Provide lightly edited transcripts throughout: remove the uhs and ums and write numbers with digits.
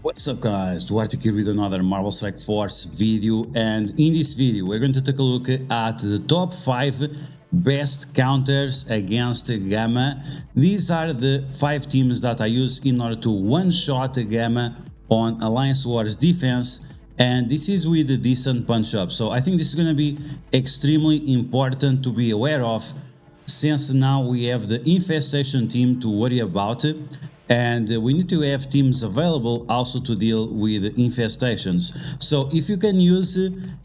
What's up guys, DuArktik here with another Marvel Strike Force video, and in this video we're going to take a look at the top 5 best counters against Gamma. These are the 5 teams that I use in order to one-shot Gamma on Alliance Wars defense, and this is with a decent punch-up. So I think this is going to be extremely important to be aware of, since now we have the Infestation team to worry about. And we need to have teams available also to deal with infestations. So if you can use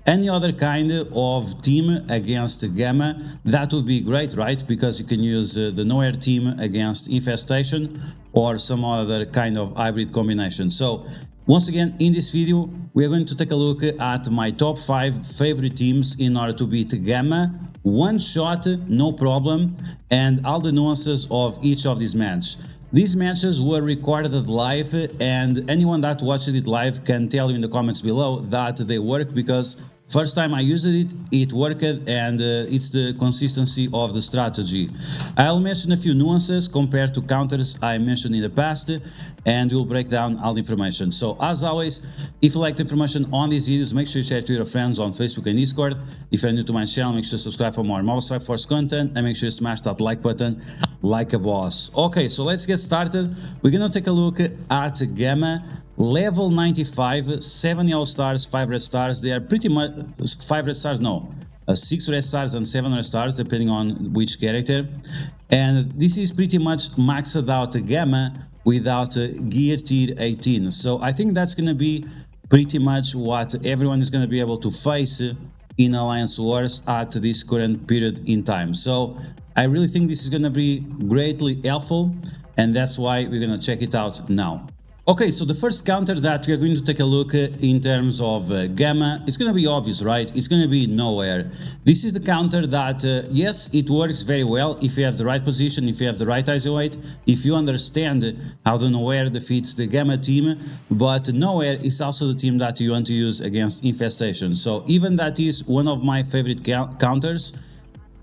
any other kind of team against Gamma, that would be great, right? Because you can use the Nowhere team against infestation or some other kind of hybrid combination. So once again, in this video, we are going to take a look at my top 5 favorite teams in order to beat Gamma. One shot, no problem, and all the nuances of each of these matches. These matches were recorded live, and anyone that watched it live can tell you in the comments below that they work, because first time I used it, it worked, and it's the consistency of the strategy. I'll mention a few nuances compared to counters I mentioned in the past, and we'll break down all the information. So as always, if you like the information on these videos, make sure you share it to your friends on Facebook and Discord. If you're new to my channel, make sure to subscribe for more Marvel Strike Force content, and make sure you smash that like button like a boss. Okay, so let's get started. We're gonna take a look at Gamma. Level 95, 7 yellow stars, 5 red stars. They are pretty much 5 red stars, no, 6 red stars and 7 red stars, depending on which character. And this is pretty much maxed out Gamma without gear tier 18. So I think that's gonna be pretty much what everyone is gonna be able to face in Alliance Wars at this current period in time. So I really think this is gonna be greatly helpful, and that's why we're gonna check it out now. Okay, so the first counter that we are going to take a look in terms of Gamma, it's going to be obvious, right? It's going to be Nowhere. This is the counter that, yes, it works very well if you have the right position, if you have the right ISO weight, if you understand how the Nowhere defeats the Gamma team, but Nowhere is also the team that you want to use against Infestation. So even that is one of my favorite counters,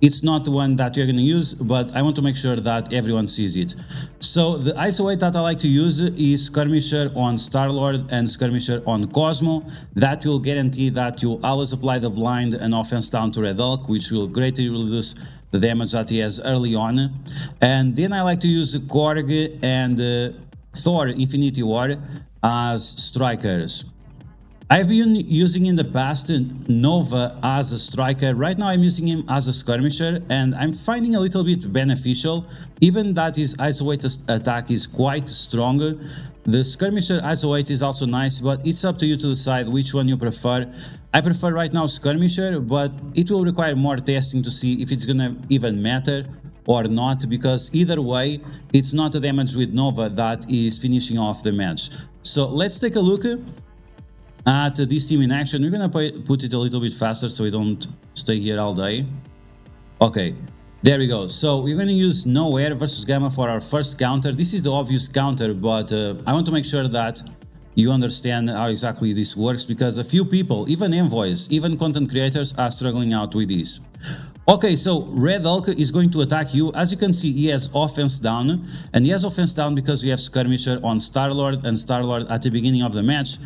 it's not the one that we're going to use, but I want to make sure that everyone sees it. So the ISO weight that I like to use is Skirmisher on Star-Lord and Skirmisher on Cosmo. That will guarantee that you always apply the blind and offense down to Red Hulk, which will greatly reduce the damage that he has early on. And then I like to use Korg and Thor Infinity War as strikers. I've been using in the past Nova as a striker. Right now I'm using him as a skirmisher, and I'm finding a little bit beneficial, even that his isolated attack is quite strong. The skirmisher isolated is also nice, but it's up to you to decide which one you prefer. I prefer right now skirmisher, but it will require more testing to see if it's gonna even matter or not, because either way it's not the damage with Nova that is finishing off the match. So let's take a look at this team in action. We're gonna put it a little bit faster so we don't stay here all day. Okay, there we go. So we're gonna use Nowhere versus Gamma for our first counter. This is the obvious counter, but I want to make sure that you understand how exactly this works, because a few people, even envoys, even content creators, are struggling out with this. Okay, so Red Hulk is going to attack you. As you can see, he has offense down, and he has offense down because we have Skirmisher on Star-Lord, and Star-Lord at the beginning of the match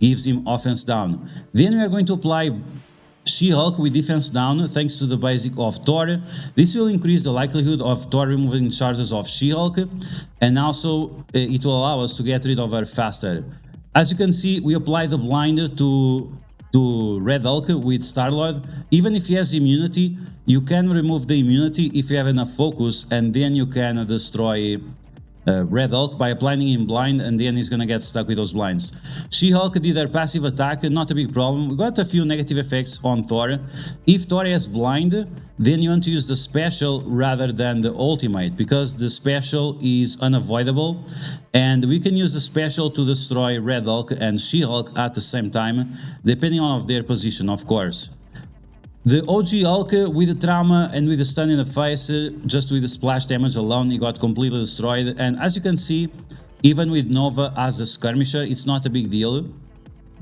gives him offense down. Then we are going to apply She-Hulk with defense down thanks to the basic of Thor. This will increase the likelihood of Thor removing charges of She-Hulk, and also it will allow us to get rid of her faster. As you can see, we apply the blind to Red Hulk with Star-Lord. Even if he has immunity, you can remove the immunity if you have enough focus, and then you can destroy Red Hulk by applying him blind, and then he's gonna get stuck with those blinds. She-Hulk did her passive attack, not a big problem. We got a few negative effects on Thor. If Thor has blind, then you want to use the special rather than the ultimate, because the special is unavoidable, and we can use the special to destroy Red Hulk and She-Hulk at the same time, depending on their position, of course. The OG Hulk with the trauma and with the stun in the face, just with the splash damage alone, he got completely destroyed. And as you can see, even with Nova as a skirmisher, it's not a big deal.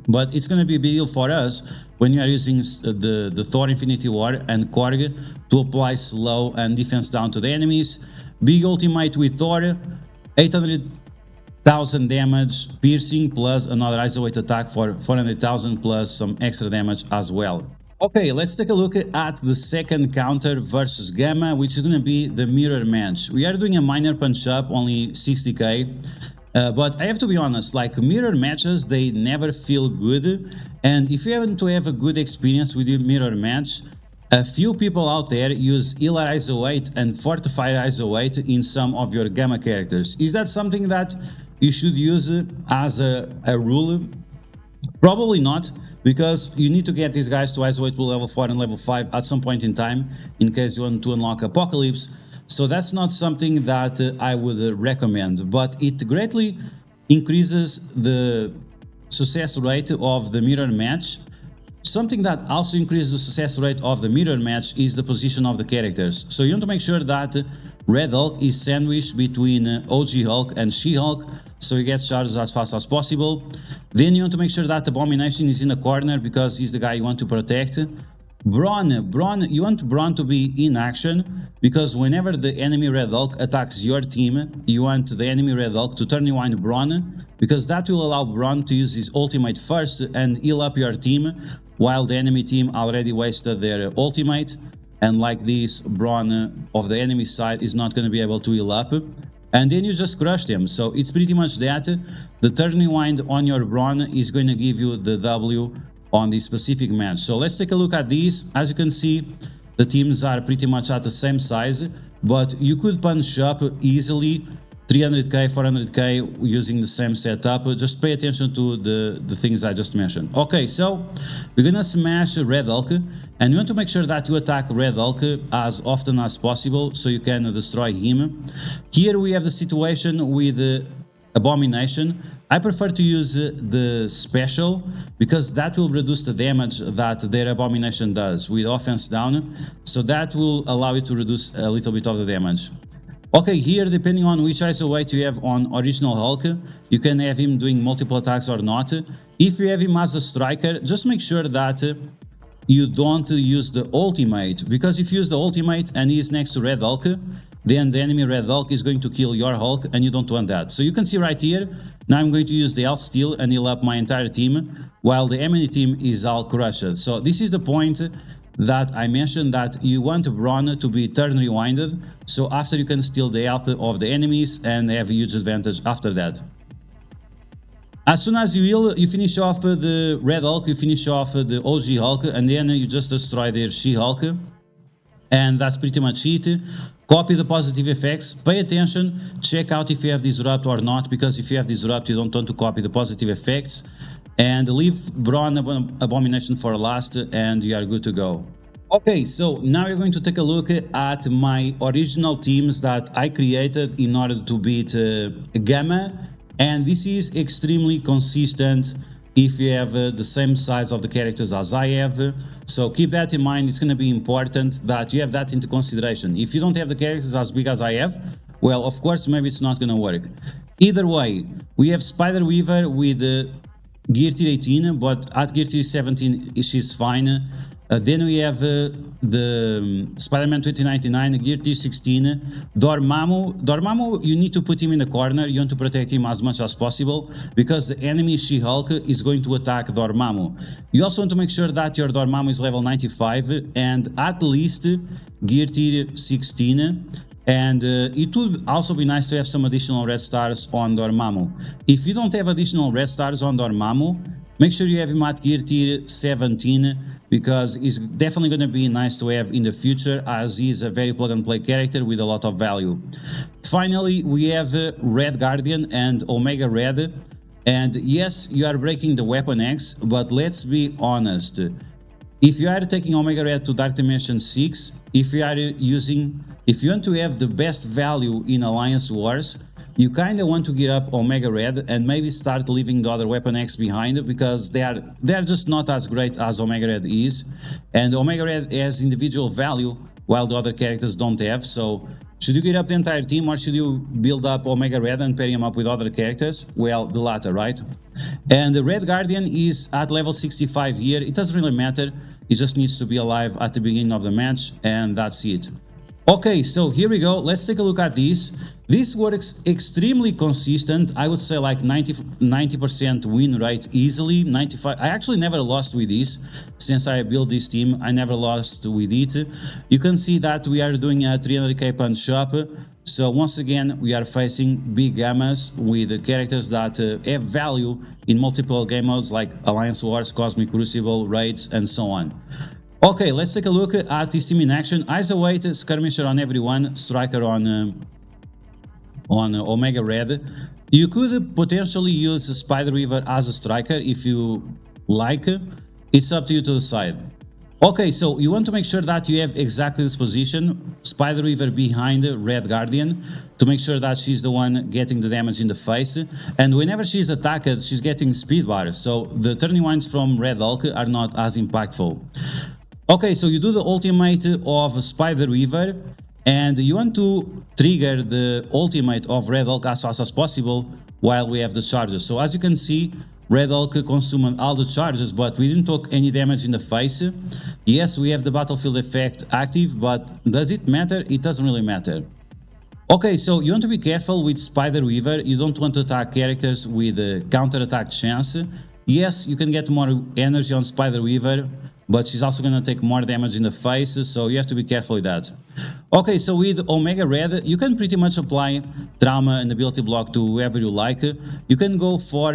But it's going to be a big deal for us when you are using the Thor Infinity War and Korg to apply slow and defense down to the enemies. Big ultimate with Thor, 800 1000 damage piercing plus another isolate attack for 400,000 plus some extra damage as well. Okay, let's take a look at the second counter versus Gamma, which is going to be the mirror match. We are doing a minor punch up, only 60k. But I have to be honest, like mirror matches, they never feel good. And if you happen to have a good experience with your mirror match, a few people out there use Healer Isolate and Fortified Isolate in some of your Gamma characters. Is that something that you should use as a rule? Probably not, because you need to get these guys to isolate to level 4 and level 5 at some point in time, in case you want to unlock Apocalypse. So that's not something that I would recommend, but it greatly increases the success rate of the mirror match. Something that also increases the success rate of the mirror match is the position of the characters. So you want to make sure that Red Hulk is sandwiched between OG Hulk and She-Hulk, so he gets charged as fast as possible. Then you want to make sure that Abomination is in the corner because he's the guy you want to protect. Brawn, you want Brawn to be in action because whenever the enemy Red Hulk attacks your team, you want the enemy Red Hulk to turn rewind Brawn, because that will allow Brawn to use his ultimate first and heal up your team, while the enemy team already wasted their ultimate, and like this, Brawn of the enemy side is not going to be able to heal up, and then you just crush them. So it's pretty much that. The turn rewind on your Brawn is going to give you the W on this specific match. So let's take a look at these. As you can see, the teams are pretty much at the same size, but you could punch up easily 300k, 400k using the same setup. Just pay attention to the things I just mentioned. Okay, so we're gonna smash Red Hulk, and you want to make sure that you attack Red Hulk as often as possible so you can destroy him. Here we have the situation with Abomination. I prefer to use the special because that will reduce the damage that their Abomination does with offense down, so that will allow you to reduce a little bit of the damage. Okay, here depending on which isolate you have on original Hulk, you can have him doing multiple attacks or not. If you have him as a striker, just make sure that you don't use the ultimate, because if you use the ultimate and he is next to Red Hulk, then the enemy Red Hulk is going to kill your Hulk, and you don't want that. So you can see right here, now I'm going to use the L Steel and heal up my entire team, while the enemy team is all crushed. So this is the point that I mentioned, that you want Brawn to be turn rewinded, so after you can steal the health of the enemies and have a huge advantage after that. As soon as you heal, you finish off the Red Hulk, you finish off the OG Hulk, and then you just destroy their She-Hulk. And that's pretty much it. Copy the positive effects, pay attention, check out if you have Disrupt or not, because if you have Disrupt you don't want to copy the positive effects, and leave Brawn Abomination for last and you are good to go. Okay, so now we're going to take a look at my original teams that I created in order to beat Gamma, and this is extremely consistent if you have the same size of the characters as I have. So keep that in mind. It's going to be important that you have that into consideration. If you don't have the characters as big as I have, well, of course, maybe it's not going to work. Either way, we have Spider Weaver with gear tier 18, but at gear tier 17 she's fine. Then we have the Spider-Man 2099, gear tier 16, Dormammu, you need to put him in the corner, you want to protect him as much as possible, because the enemy She-Hulk is going to attack Dormammu. You also want to make sure that your Dormammu is level 95 and at least gear tier 16, and it would also be nice to have some additional red stars on Dormammu. If you don't have additional red stars on Dormammu, make sure you have him at gear tier 17, because it's definitely going to be nice to have in the future, as he's a very plug-and-play character with a lot of value. Finally, we have Red Guardian and Omega Red, and yes, you are breaking the Weapon X, but let's be honest. If you are taking Omega Red to Dark Dimension 6, if you want to have the best value in Alliance Wars, you kinda want to gear up Omega Red and maybe start leaving the other Weapon X behind, because they are just not as great as Omega Red is, and Omega Red has individual value while the other characters don't have. So should you gear up the entire team, or should you build up Omega Red and pair him up with other characters? Well, the latter, right? And the Red Guardian is at level 65 here. It doesn't really matter, he just needs to be alive at the beginning of the match, and that's it. Okay, so here we go. Let's take a look at this. This works extremely consistent. I would say like 90% win rate easily. 95. I actually never lost with this since I built this team. I never lost with it. You can see that we are doing a 300k punch up. So once again, we are facing big gammas with characters that have value in multiple game modes like Alliance Wars, Cosmic Crucible, Raids, and so on. Okay, let's take a look at this team in action. Isolate, Skirmisher on everyone, Striker on Omega Red. You could potentially use Spider Weaver as a striker if you like. It's up to you to decide. Okay, so you want to make sure that you have exactly this position. Spider Weaver behind Red Guardian to make sure that she's the one getting the damage in the face. And whenever she's attacked, she's getting speed bars. So the turning ones from Red Hulk are not as impactful. Okay, so you do the ultimate of Spider Weaver. And you want to trigger the ultimate of Red Hulk as fast as possible while we have the charges. So as you can see, Red Hulk consumed all the charges, but we didn't take any damage in the face. Yes, we have the battlefield effect active, but does it matter? It doesn't really matter. Okay, so you want to be careful with Spider Weaver. You don't want to attack characters with a counter-attack chance. Yes, you can get more energy on Spider Weaver, but she's also going to take more damage in the face, so you have to be careful with that. Okay, so with Omega Red, you can pretty much apply trauma and ability block to whoever you like. You can go for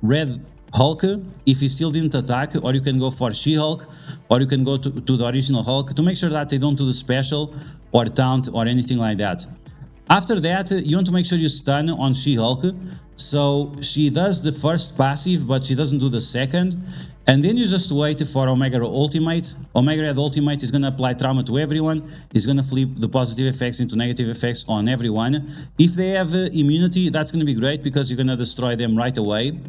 Red Hulk if he still didn't attack, or you can go for She-Hulk, or you can go to the original Hulk to make sure that they don't do the special or taunt or anything like that. After that, you want to make sure you stun on She-Hulk, so she does the first passive, but she doesn't do the second. And then you just wait for Omega Ultimate. Omega Red Ultimate is going to apply trauma to everyone. It's going to flip the positive effects into negative effects on everyone. If they have immunity, that's going to be great because you're going to destroy them right away.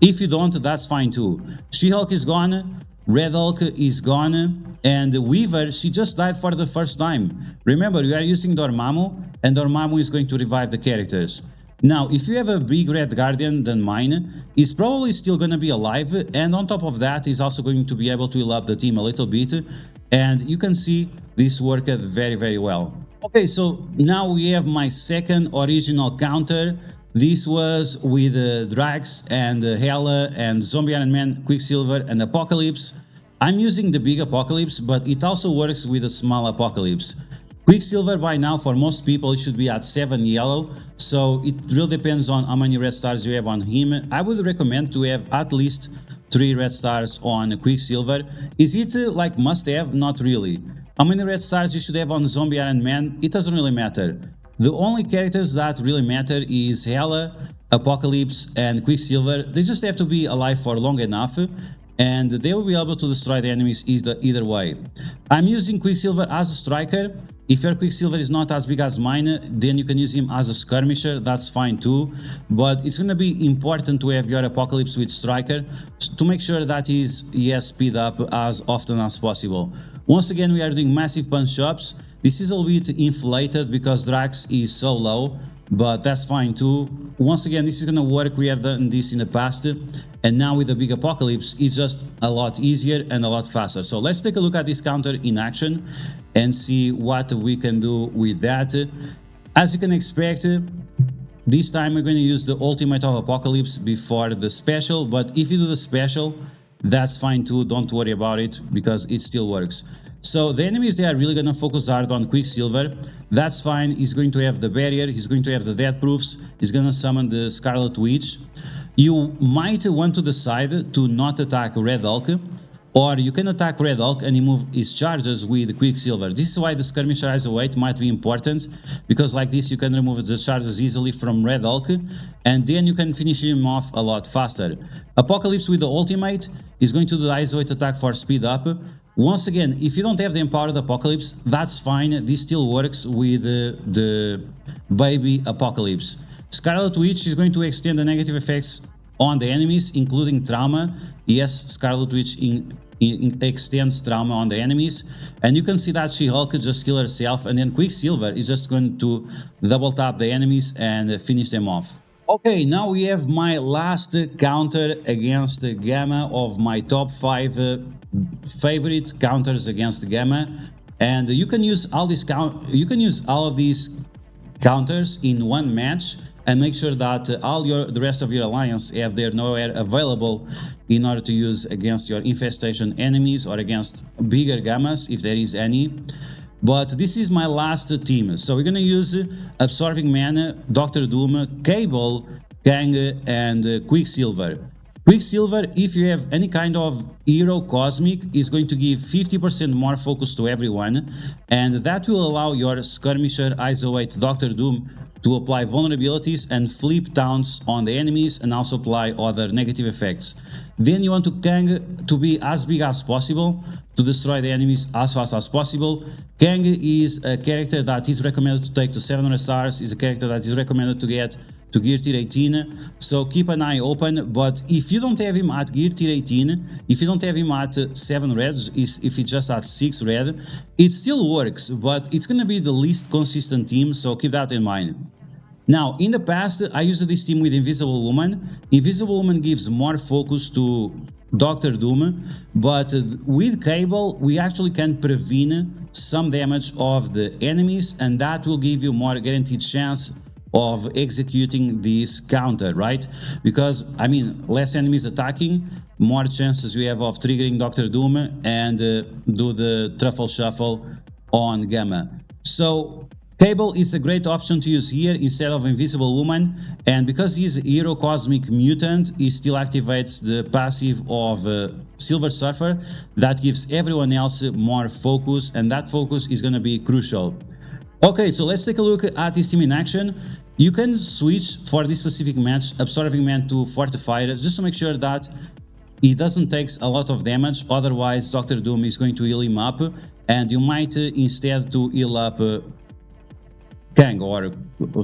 If you don't, that's fine too. She-Hulk is gone. Red Hulk is gone, and Weaver, she just died for the first time. Remember, we are using Dormammu, and Dormammu is going to revive the characters. Now, if you have a big Red Guardian than mine, he's probably still going to be alive, and on top of that, he's also going to be able to heal up the team a little bit, and you can see this worked very, very well. Okay, so now we have my second original counter. This was with Drax and Hela and Zombie Iron Man, Quicksilver and Apocalypse. I'm using the big Apocalypse, but it also works with a small Apocalypse. Quicksilver by now for most people it should be at 7 yellow, so it really depends on how many red stars you have on him. I would recommend to have at least 3 red stars on Quicksilver. Is it like must have? Not really. How many red stars you should have on Zombie Iron Man? It doesn't really matter. The only characters that really matter is Hela, Apocalypse and Quicksilver. They just have to be alive for long enough and they will be able to destroy the enemies either way. I'm using Quicksilver as a striker. If your Quicksilver is not as big as mine, then you can use him as a skirmisher, that's fine too. But it's gonna be important to have your Apocalypse with striker to make sure that he has speed up as often as possible. Once again, we are doing massive punch ups. This is a little bit inflated because Drax is so low, but that's fine too. Once again, this is gonna work. We have done this in the past, and now with the big Apocalypse, it's just a lot easier and a lot faster. So let's take a look at this counter in action and see what we can do with that. As you can expect, this time we're going to use the ultimate of Apocalypse before the special, but if you do the special, that's fine too. Don't worry about it because it still works. So the enemies, they are really going to focus hard on Quicksilver. That's fine. He's going to have the barrier. He's going to have the death proofs. He's going to summon the Scarlet Witch. You might want to decide to not attack Red Hulk, or you can attack Red Hulk and remove his charges with Quicksilver. This is why the Skirmisher as a weight might be important, because like this you can remove the charges easily from Red Hulk, and then you can finish him off a lot faster. Apocalypse with the ultimate is going to do the Isolate attack for speed up. Once again, if you don't have the Empowered Apocalypse, that's fine. This still works with the baby Apocalypse. Scarlet Witch is going to extend the negative effects on the enemies, including trauma. Yes, Scarlet Witch extends trauma on the enemies. And you can see that She-Hulk just kill herself, and then Quicksilver is just going to double tap the enemies and finish them off. Okay, now we have my last counter against Gamma of my top 5 favorite counters against Gamma, and you can use all of these counters in one match and make sure that the rest of your alliance have their nowhere available in order to use against your infestation enemies or against bigger gammas if there is any. But this is my last team, so we're gonna use Absorbing Man, Dr. Doom, Cable, Kang, and Quicksilver. Quicksilver, if you have any kind of hero cosmic, is going to give 50% more focus to everyone, and that will allow your skirmisher ISO 8 Dr. Doom to apply vulnerabilities and flip taunts on the enemies and also apply other negative effects. Then you want to Kang to be as big as possible, to destroy the enemies as fast as possible. Kang is a character that is recommended to take to 700 stars, is a character that is recommended to get to gear tier 18, so keep an eye open. But if you don't have him at gear tier 18, if you don't have him at 7 reds, if it's just at 6 red, it still works, but it's gonna be the least consistent team, so keep that in mind. Now, in the past, I used this team with Invisible Woman. Invisible Woman gives more focus to Dr. Doom, but with Cable, we actually can prevent some damage of the enemies, and that will give you more guaranteed chance of executing this counter, right? Because, I mean, less enemies attacking, more chances you have of triggering Dr. Doom and do the truffle shuffle on Gamma. So Cable is a great option to use here instead of Invisible Woman, and because he's a Hero Cosmic Mutant, he still activates the passive of Silver Surfer that gives everyone else more focus, and that focus is gonna be crucial. Okay, so let's take a look at this team in action. You can switch for this specific match Absorbing Man to Fortifier just to make sure that he doesn't take a lot of damage, otherwise Dr. Doom is going to heal him up, and you might instead to heal up Kang or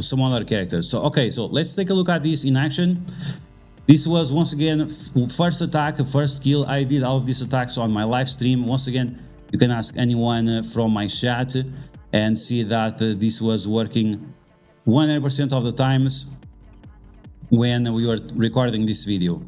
some other character. So okay, so let's take a look at this in action. This was once again first attack, first kill. I did all of these attacks on my live stream. Once again, you can ask anyone from my chat and see that this was working 100% of the times when we were recording this video.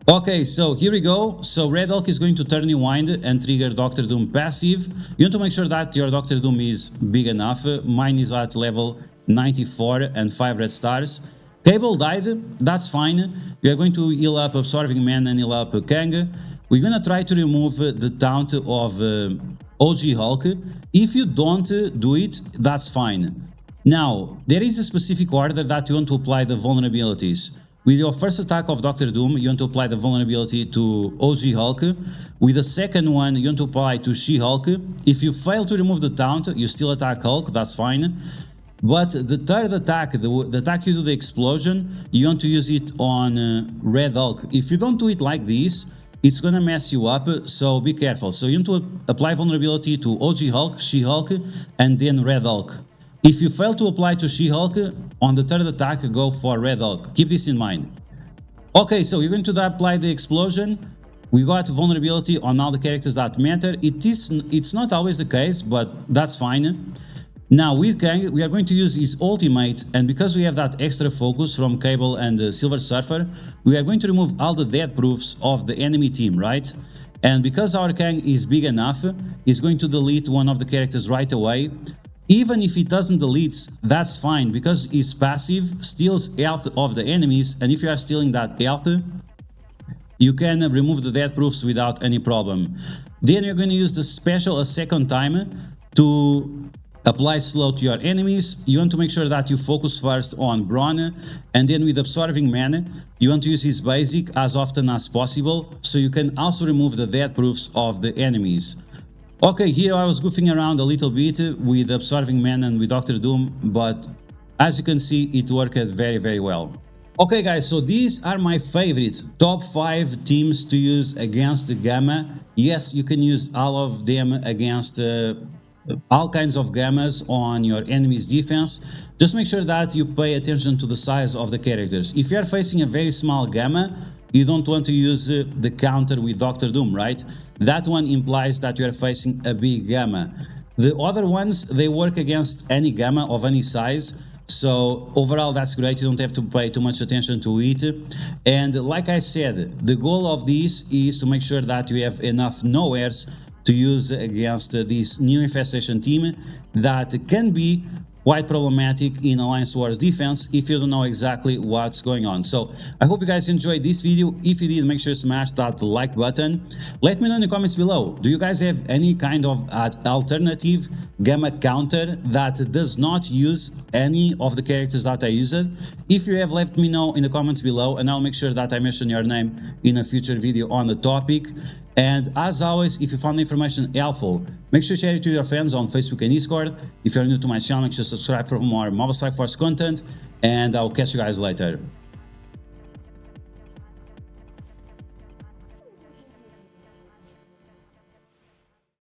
Okay, so here we go. So Red Hulk is going to turn Rewind and trigger Dr. Doom passive. You want to make sure that your Dr. Doom is big enough. Mine is at level 94 and 5 red stars. Cable died, that's fine. We are going to heal up Absorbing Man and heal up Kang. We're gonna try to remove the taunt of OG Hulk. If you don't do it, that's fine. Now, there is a specific order that you want to apply the vulnerabilities. With your first attack of Dr. Doom, you want to apply the vulnerability to OG Hulk. With the second one, you want to apply to She-Hulk. If you fail to remove the taunt, you still attack Hulk, that's fine. But the third attack, the attack you do the explosion, you want to use it on Red Hulk. If you don't do it like this, it's gonna mess you up, so be careful. So you want to apply vulnerability to OG Hulk, She-Hulk, and then Red Hulk. If you fail to apply to She-Hulk, on the third attack, go for Red Hulk. Keep this in mind. Okay, so you're going to apply the explosion. We got vulnerability on all the characters that matter. It's not always the case, but that's fine. Now with Kang, we are going to use his ultimate, and because we have that extra focus from Cable and Silver Surfer, we are going to remove all the death proofs of the enemy team, right? And because our Kang is big enough, he's going to delete one of the characters right away. Even if he doesn't delete, that's fine, because his passive steals health of the enemies, and if you are stealing that health, you can remove the death proofs without any problem. Then you're going to use the special a second time to apply slow to your enemies. You want to make sure that you focus first on Brawn, and then with Absorbing Man, you want to use his basic as often as possible, so you can also remove the death proofs of the enemies. Okay, here I was goofing around a little bit with Absorbing Man and with Dr. Doom, but as you can see, it worked very, very well. Okay guys, so these are my favorite top 5 teams to use against the Gamma. Yes, you can use all of them against all kinds of Gammas on your enemy's defense. Just make sure that you pay attention to the size of the characters. If you are facing a very small Gamma, you don't want to use the counter with Dr. Doom, right? That one implies that you are facing a big Gamma. The other ones, they work against any Gamma of any size. So overall, that's great. You don't have to pay too much attention to it. And like I said, the goal of this is to make sure that you have enough nowheres to use against this new infestation team that can be quite problematic in Alliance Wars defense if you don't know exactly what's going on. So I hope you guys enjoyed this video. If you did, make sure to smash that like button. Let me know in the comments below, do you guys have any kind of alternative Gamma counter that does not use any of the characters that I used? If you have, let me know in the comments below, and I'll make sure that I mention your name in a future video on the topic. And as always, if you found the information helpful, make sure to share it to your friends on Facebook and Discord. If you're new to my channel, make sure to subscribe for more Marvel Strike Force content, and I'll catch you guys later.